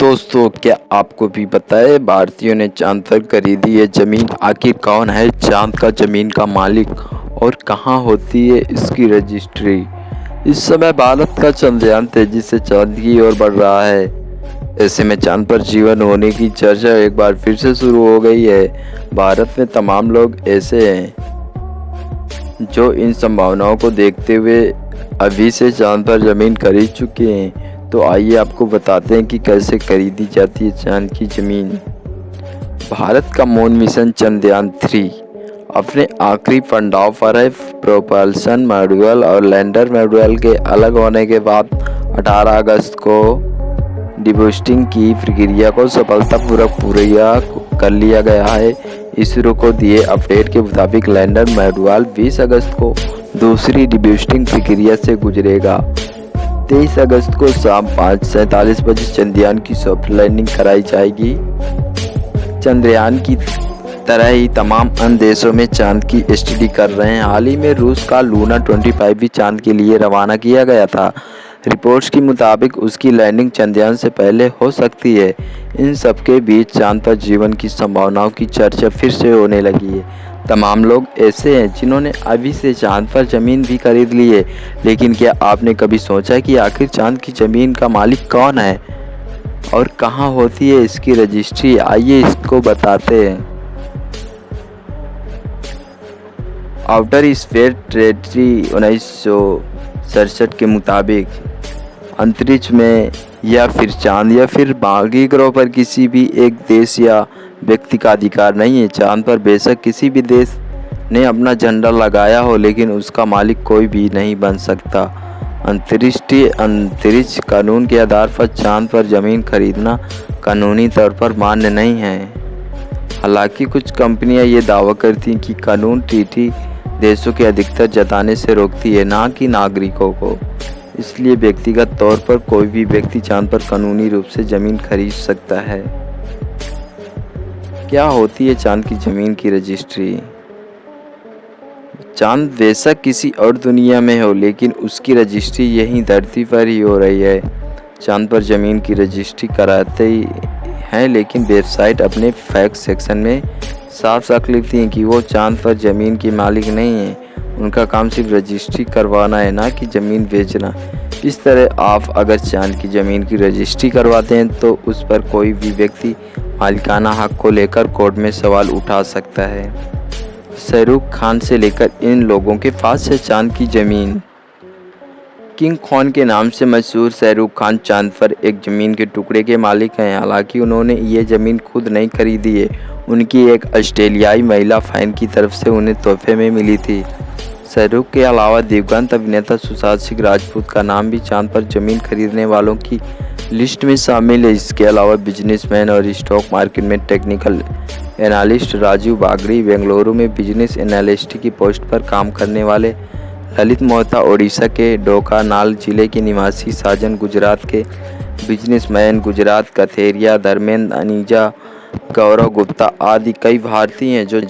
दोस्तों, क्या आपको भी पता है भारतीयों ने चांद पर खरीदी है ज़मीन? आखिर कौन है चांद का ज़मीन का मालिक और कहाँ होती है इसकी रजिस्ट्री? इस समय भारत का चंद्रयान तेजी से चांद की ओर बढ़ रहा है। ऐसे में चांद पर जीवन होने की चर्चा एक बार फिर से शुरू हो गई है। भारत में तमाम लोग ऐसे हैं जो इन संभावनाओं को देखते हुए अभी से चांद पर ज़मीन खरीद चुके हैं। तो आइए आपको बताते हैं कि कैसे खरीदी जाती है चांद की ज़मीन। भारत का मून मिशन चंद्रयान-3 अपने आखिरी पड़ाव पर है। प्रोपल्शन मॉड्यूल और लैंडर मॉड्यूल के अलग होने के बाद 18 अगस्त को डिबूस्टिंग की प्रक्रिया को सफलतापूर्वक पूरा कर लिया गया है। इसरो को दिए अपडेट के मुताबिक लैंडर मॉड्यूल 20 अगस्त को दूसरी डिबूस्टिंग प्रक्रिया से गुजरेगा। 23 अगस्त को शाम 5:47 बजे चंद्रयान की सॉफ्ट लैंडिंग कराई जाएगी। चंद्रयान की तरह ही तमाम अन्य देशों में चांद की स्टडी कर रहे हैं। हाल ही में रूस का लूना 25 भी चांद के लिए रवाना किया गया था। रिपोर्ट्स के मुताबिक उसकी लैंडिंग चंद्रयान से पहले हो सकती है। इन सबके बीच चांद पर जीवन की संभावनाओं की चर्चा फिर से होने लगी है। तमाम लोग ऐसे हैं जिन्होंने अभी से चांद पर ज़मीन भी खरीद ली है। लेकिन क्या आपने कभी सोचा कि आखिर चांद की ज़मीन का मालिक कौन है और कहाँ होती है इसकी रजिस्ट्री? आइए इसको बताते हैं। आउटर स्पेस ट्रेजरी 1967 के मुताबिक अंतरिक्ष में या फिर चांद या फिर बाकी ग्रहों पर किसी भी एक देश या व्यक्ति का अधिकार नहीं है। चांद पर बेशक किसी भी देश ने अपना झंडा लगाया हो, लेकिन उसका मालिक कोई भी नहीं बन सकता। अंतरिक्ष कानून के आधार पर चांद पर ज़मीन खरीदना कानूनी तौर पर मान्य नहीं है। हालांकि कुछ कंपनियां ये दावा करती हैं कि कानून ट्रीटी देशों के अधिकतर जताने से रोकती है, ना कि नागरिकों को। इसलिए व्यक्तिगत तौर पर कोई भी व्यक्ति चांद पर कानूनी रूप से ज़मीन खरीद सकता है। क्या होती है चांद की ज़मीन की रजिस्ट्री? चांद बेशक किसी और दुनिया में हो, लेकिन उसकी रजिस्ट्री यहीं धरती पर ही हो रही है। चांद पर ज़मीन की रजिस्ट्री कराते ही हैं, लेकिन वेबसाइट अपने फैक्ट सेक्शन में साफ साफ लिखती हैं कि वो चांद पर ज़मीन के मालिक नहीं हैं। उनका काम सिर्फ रजिस्ट्री करवाना है, ना कि ज़मीन बेचना। इस तरह आप अगर चांद की ज़मीन की रजिस्ट्री करवाते हैं तो उस पर कोई भी व्यक्ति मालिकाना हक को लेकर कोर्ट में सवाल उठा सकता है। शाहरुख खान से लेकर इन लोगों के पास है चांद की ज़मीन। किंग खान के नाम से मशहूर शाहरुख खान चांद पर एक ज़मीन के टुकड़े के मालिक हैं। हालांकि उन्होंने ये ज़मीन खुद नहीं खरीदी है, उनकी एक ऑस्ट्रेलियाई महिला फैन की तरफ से उन्हें तोहफे में मिली थी। शाहरुख के अलावा दिवंगत अभिनेता सुशांत सिंह राजपूत का नाम भी चांद पर ज़मीन खरीदने वालों की लिस्ट में शामिल है। इसके अलावा बिजनेसमैन और स्टॉक मार्केट में टेक्निकल एनालिस्ट राजीव बागड़ी, बेंगलुरु में बिजनेस एनालिस्ट की पोस्ट पर काम करने वाले ललित मोहता, ओडिशा के ढेंकानाल जिले के निवासी साजन, गुजरात के बिजनेसमैन गुजरात कथेरिया, धर्मेंद्र अनीजा, गौरव गुप्ता आदि कई भारतीय हैं जो